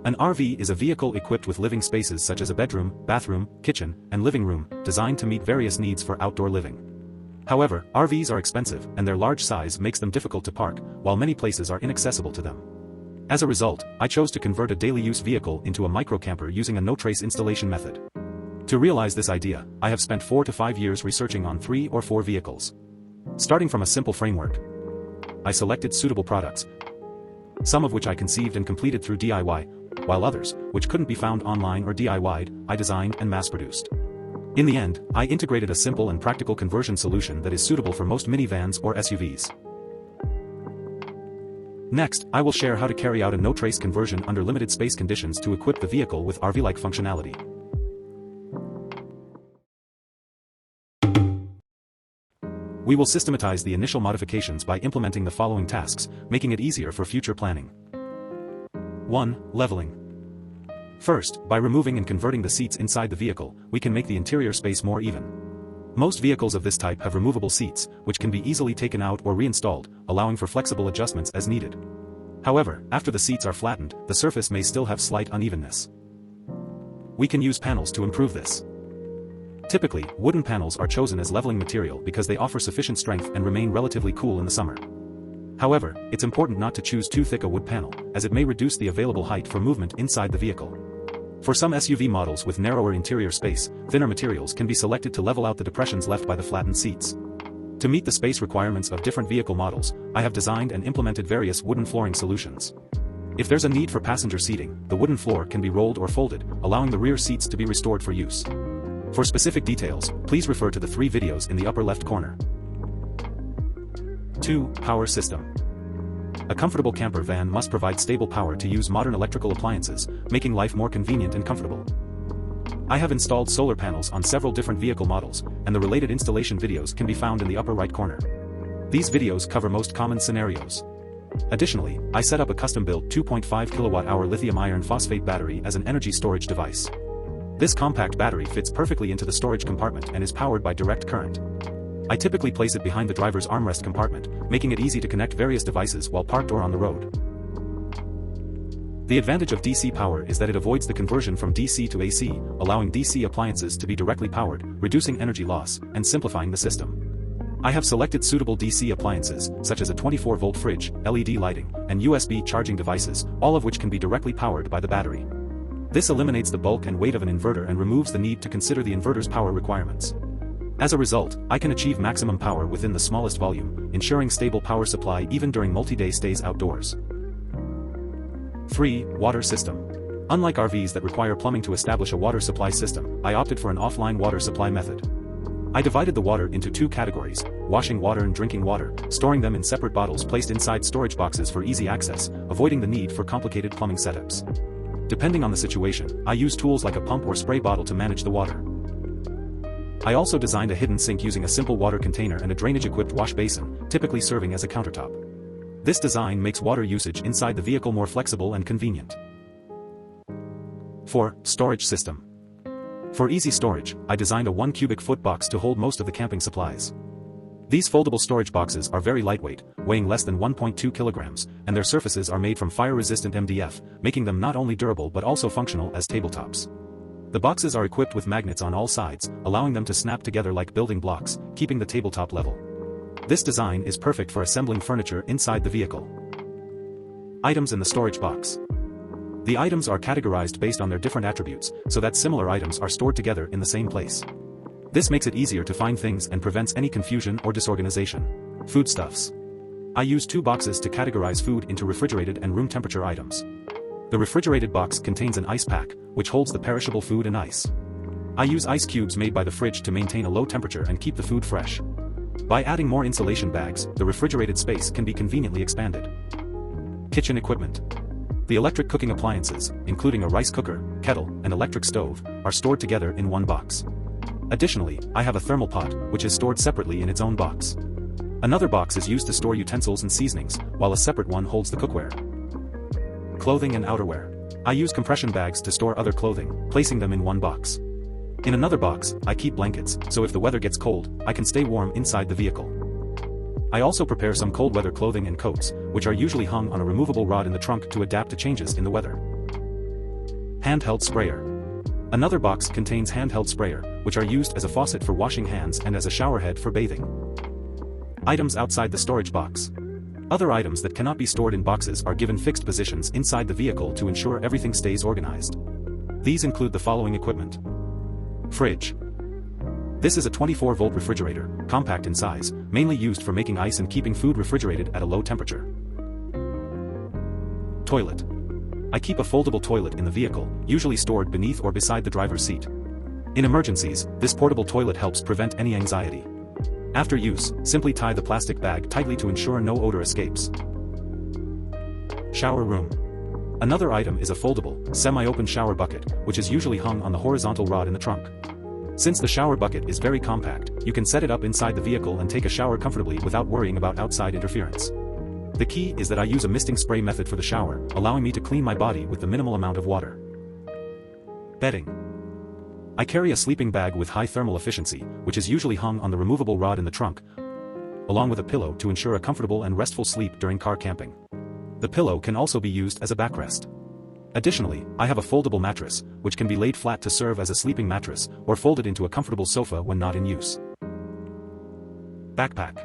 An RV is a vehicle equipped with living spaces such as a bedroom, bathroom, kitchen, and living room, designed to meet various needs for outdoor living. However, RVs are expensive, and their large size makes them difficult to park, while many places are inaccessible to them. As a result, I chose to convert a daily-use vehicle into a microcamper using a no-trace installation method. To realize this idea, I have spent 4 to 5 years researching on 3 or 4 vehicles. Starting from a simple framework, I selected suitable products, some of which I conceived and completed through DIY, while others, which couldn't be found online or DIY'd, I designed and mass-produced. In the end, I integrated a simple and practical conversion solution that is suitable for most minivans or SUVs. Next, I will share how to carry out a no-trace conversion under limited space conditions to equip the vehicle with RV-like functionality. We will systematize the initial modifications by implementing the following tasks, making it easier for future planning. 1. Leveling. First, by removing and converting the seats inside the vehicle, we can make the interior space more even. Most vehicles of this type have removable seats, which can be easily taken out or reinstalled, allowing for flexible adjustments as needed. However, after the seats are flattened, the surface may still have slight unevenness. We can use panels to improve this. Typically, wooden panels are chosen as leveling material because they offer sufficient strength and remain relatively cool in the summer. However, it's important not to choose too thick a wood panel, as it may reduce the available height for movement inside the vehicle. For some SUV models with narrower interior space, thinner materials can be selected to level out the depressions left by the flattened seats. To meet the space requirements of different vehicle models, I have designed and implemented various wooden flooring solutions. If there's a need for passenger seating, the wooden floor can be rolled or folded, allowing the rear seats to be restored for use. For specific details, please refer to the 3 videos in the upper left corner. 2. Power system. A comfortable camper van must provide stable power to use modern electrical appliances, making life more convenient and comfortable. I have installed solar panels on several different vehicle models, and the related installation videos can be found in the upper right corner. These videos cover most common scenarios. Additionally, I set up a custom-built 2.5 kWh lithium iron phosphate battery as an energy storage device. This compact battery fits perfectly into the storage compartment and is powered by direct current. I typically place it behind the driver's armrest compartment, making it easy to connect various devices while parked or on the road. The advantage of DC power is that it avoids the conversion from DC to AC, allowing DC appliances to be directly powered, reducing energy loss, and simplifying the system. I have selected suitable DC appliances, such as a 24-volt fridge, LED lighting, and USB charging devices, all of which can be directly powered by the battery. This eliminates the bulk and weight of an inverter and removes the need to consider the inverter's power requirements. As a result, I can achieve maximum power within the smallest volume, ensuring stable power supply even during multi-day stays outdoors. 3. Water system. Unlike RVs that require plumbing to establish a water supply system, I opted for an offline water supply method. I divided the water into 2 categories, washing water and drinking water, storing them in separate bottles placed inside storage boxes for easy access, avoiding the need for complicated plumbing setups. Depending on the situation, I use tools like a pump or spray bottle to manage the water. I also designed a hidden sink using a simple water container and a drainage-equipped wash basin, typically serving as a countertop. This design makes water usage inside the vehicle more flexible and convenient. 4. Storage system. For easy storage, I designed a 1 cubic foot box to hold most of the camping supplies. These foldable storage boxes are very lightweight, weighing less than 1.2 kilograms, and their surfaces are made from fire-resistant MDF, making them not only durable but also functional as tabletops. The boxes are equipped with magnets on all sides, allowing them to snap together like building blocks, keeping the tabletop level. This design is perfect for assembling furniture inside the vehicle. Items in the storage box. The items are categorized based on their different attributes, so that similar items are stored together in the same place. This makes it easier to find things and prevents any confusion or disorganization. Foodstuffs. I use 2 boxes to categorize food into refrigerated and room temperature items. The refrigerated box contains an ice pack, which holds the perishable food and ice. I use ice cubes made by the fridge to maintain a low temperature and keep the food fresh. By adding more insulation bags, the refrigerated space can be conveniently expanded. Kitchen equipment. The electric cooking appliances, including a rice cooker, kettle, and electric stove, are stored together in one box. Additionally, I have a thermal pot, which is stored separately in its own box. Another box is used to store utensils and seasonings, while a separate one holds the cookware. Clothing and outerwear. I use compression bags to store other clothing, placing them in one box. In another box, I keep blankets, so if the weather gets cold, I can stay warm inside the vehicle. I also prepare some cold weather clothing and coats, which are usually hung on a removable rod in the trunk to adapt to changes in the weather. Handheld sprayer. Another box contains handheld sprayer, which are used as a faucet for washing hands and as a shower head for bathing. Items outside the storage box. Other items that cannot be stored in boxes are given fixed positions inside the vehicle to ensure everything stays organized. These include the following equipment. Fridge. This is a 24-volt refrigerator, compact in size, mainly used for making ice and keeping food refrigerated at a low temperature. Toilet. I keep a foldable toilet in the vehicle, usually stored beneath or beside the driver's seat. In emergencies, this portable toilet helps prevent any anxiety. After use, simply tie the plastic bag tightly to ensure no odor escapes. Shower room. Another item is a foldable, semi-open shower bucket, which is usually hung on the horizontal rod in the trunk. Since the shower bucket is very compact, you can set it up inside the vehicle and take a shower comfortably without worrying about outside interference. The key is that I use a misting spray method for the shower, allowing me to clean my body with the minimal amount of water. Bedding. I carry a sleeping bag with high thermal efficiency, which is usually hung on the removable rod in the trunk, along with a pillow to ensure a comfortable and restful sleep during car camping. The pillow can also be used as a backrest. Additionally, I have a foldable mattress, which can be laid flat to serve as a sleeping mattress, or folded into a comfortable sofa when not in use. Backpack.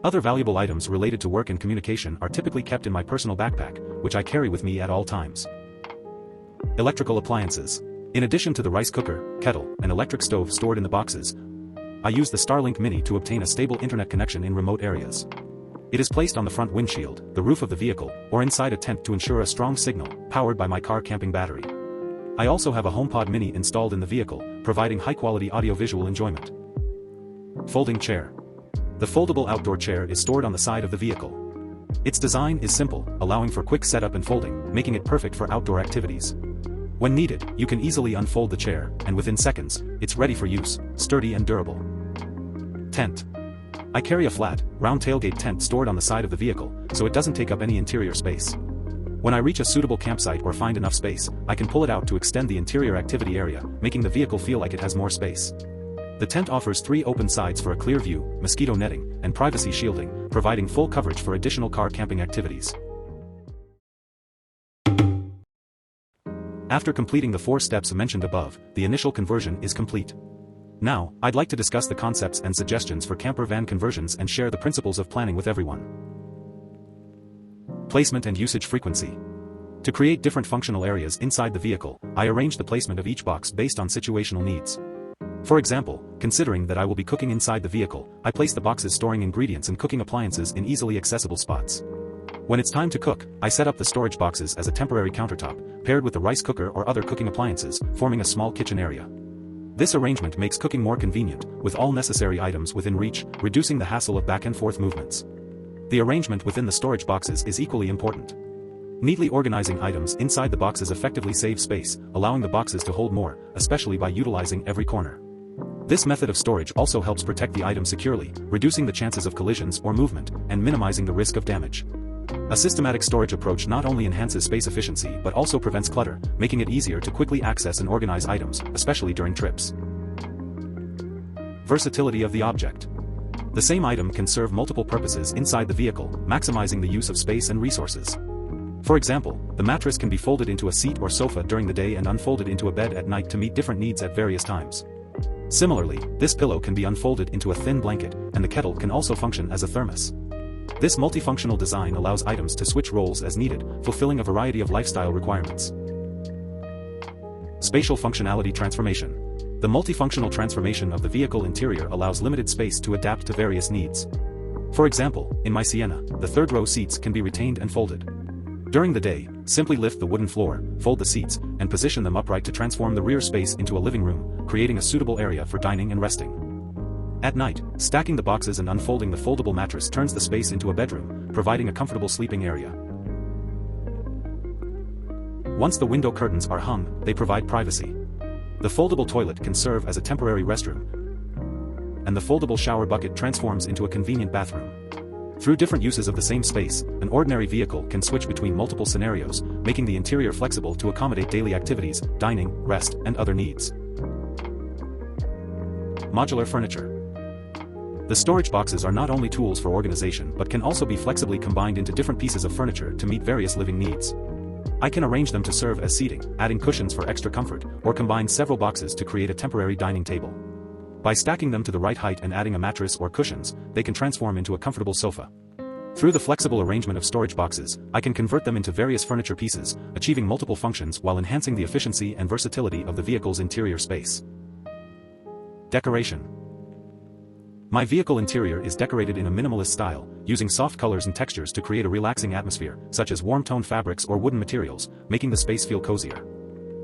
Other valuable items related to work and communication are typically kept in my personal backpack, which I carry with me at all times. Electrical appliances. In addition to the rice cooker, kettle, and electric stove stored in the boxes, I use the Starlink Mini to obtain a stable internet connection in remote areas. It is placed on the front windshield, the roof of the vehicle, or inside a tent to ensure a strong signal, powered by my car camping battery. I also have a HomePod Mini installed in the vehicle, providing high-quality audio-visual enjoyment. Folding chair. The foldable outdoor chair is stored on the side of the vehicle. Its design is simple, allowing for quick setup and folding, making it perfect for outdoor activities. When needed, you can easily unfold the chair, and within seconds, it's ready for use, sturdy and durable. Tent. I carry a flat, round tailgate tent stored on the side of the vehicle, so it doesn't take up any interior space. When I reach a suitable campsite or find enough space, I can pull it out to extend the interior activity area, making the vehicle feel like it has more space. The tent offers 3 open sides for a clear view, mosquito netting, and privacy shielding, providing full coverage for additional car camping activities. After completing the 4 steps mentioned above, the initial conversion is complete. Now, I'd like to discuss the concepts and suggestions for camper van conversions and share the principles of planning with everyone. Placement and usage frequency. To create different functional areas inside the vehicle, I arrange the placement of each box based on situational needs. For example, considering that I will be cooking inside the vehicle, I place the boxes storing ingredients and cooking appliances in easily accessible spots. When it's time to cook, I set up the storage boxes as a temporary countertop, paired with the rice cooker or other cooking appliances, forming a small kitchen area. This arrangement makes cooking more convenient, with all necessary items within reach, reducing the hassle of back and forth movements. The arrangement within the storage boxes is equally important. Neatly organizing items inside the boxes effectively saves space, allowing the boxes to hold more, especially by utilizing every corner. This method of storage also helps protect the item securely, reducing the chances of collisions or movement, and minimizing the risk of damage. A systematic storage approach not only enhances space efficiency but also prevents clutter, making it easier to quickly access and organize items, especially during trips. Versatility of the object. The same item can serve multiple purposes inside the vehicle, maximizing the use of space and resources. For example, the mattress can be folded into a seat or sofa during the day and unfolded into a bed at night to meet different needs at various times. Similarly, this pillow can be unfolded into a thin blanket, and the kettle can also function as a thermos. This multifunctional design allows items to switch roles as needed, fulfilling a variety of lifestyle requirements. Spatial functionality transformation. The multifunctional transformation of the vehicle interior allows limited space to adapt to various needs. For example, in my Sienna, the third-row seats can be retained and folded. During the day, simply lift the wooden floor, fold the seats, and position them upright to transform the rear space into a living room, creating a suitable area for dining and resting. At night, stacking the boxes and unfolding the foldable mattress turns the space into a bedroom, providing a comfortable sleeping area. Once the window curtains are hung, they provide privacy. The foldable toilet can serve as a temporary restroom, and the foldable shower bucket transforms into a convenient bathroom. Through different uses of the same space, an ordinary vehicle can switch between multiple scenarios, making the interior flexible to accommodate daily activities, dining, rest, and other needs. Modular furniture. The storage boxes are not only tools for organization but can also be flexibly combined into different pieces of furniture to meet various living needs. I can arrange them to serve as seating, adding cushions for extra comfort, or combine several boxes to create a temporary dining table. By stacking them to the right height and adding a mattress or cushions, they can transform into a comfortable sofa. Through the flexible arrangement of storage boxes, I can convert them into various furniture pieces, achieving multiple functions while enhancing the efficiency and versatility of the vehicle's interior space. Decoration. My vehicle interior is decorated in a minimalist style, using soft colors and textures to create a relaxing atmosphere, such as warm-toned fabrics or wooden materials, making the space feel cozier.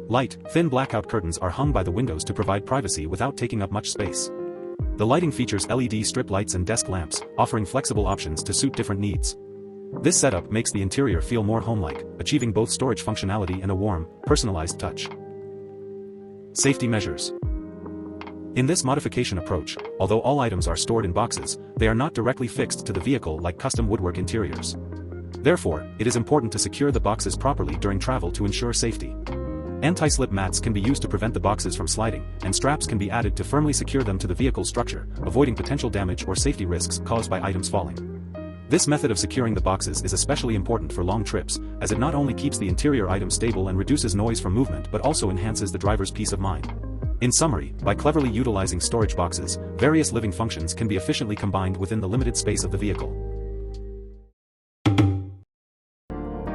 Light, thin blackout curtains are hung by the windows to provide privacy without taking up much space. The lighting features LED strip lights and desk lamps, offering flexible options to suit different needs. This setup makes the interior feel more home-like, achieving both storage functionality and a warm, personalized touch. Safety measures. In this modification approach, although all items are stored in boxes, they are not directly fixed to the vehicle like custom woodwork interiors. Therefore, it is important to secure the boxes properly during travel to ensure safety. Anti-slip mats can be used to prevent the boxes from sliding, and straps can be added to firmly secure them to the vehicle's structure, avoiding potential damage or safety risks caused by items falling. This method of securing the boxes is especially important for long trips, as it not only keeps the interior item stable and reduces noise from movement but also enhances the driver's peace of mind. In summary, by cleverly utilizing storage boxes, various living functions can be efficiently combined within the limited space of the vehicle.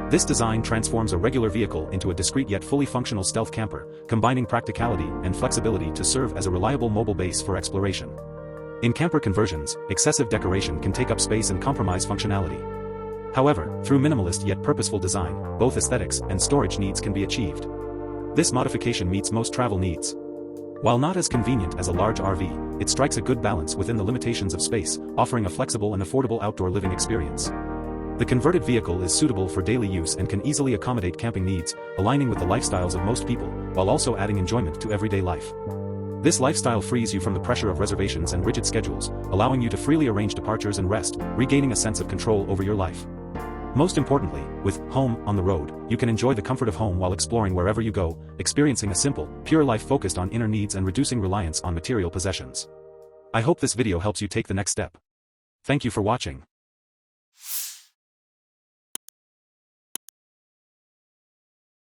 This design transforms a regular vehicle into a discreet yet fully functional stealth camper, combining practicality and flexibility to serve as a reliable mobile base for exploration. In camper conversions, excessive decoration can take up space and compromise functionality. However, through minimalist yet purposeful design, both aesthetics and storage needs can be achieved. This modification meets most travel needs. While not as convenient as a large RV, it strikes a good balance within the limitations of space, offering a flexible and affordable outdoor living experience. The converted vehicle is suitable for daily use and can easily accommodate camping needs, aligning with the lifestyles of most people, while also adding enjoyment to everyday life. This lifestyle frees you from the pressure of reservations and rigid schedules, allowing you to freely arrange departures and rest, regaining a sense of control over your life. Most importantly, with Home on the Road, you can enjoy the comfort of home while exploring wherever you go, experiencing a simple, pure life focused on inner needs and reducing reliance on material possessions. I hope this video helps you take the next step. Thank you for watching.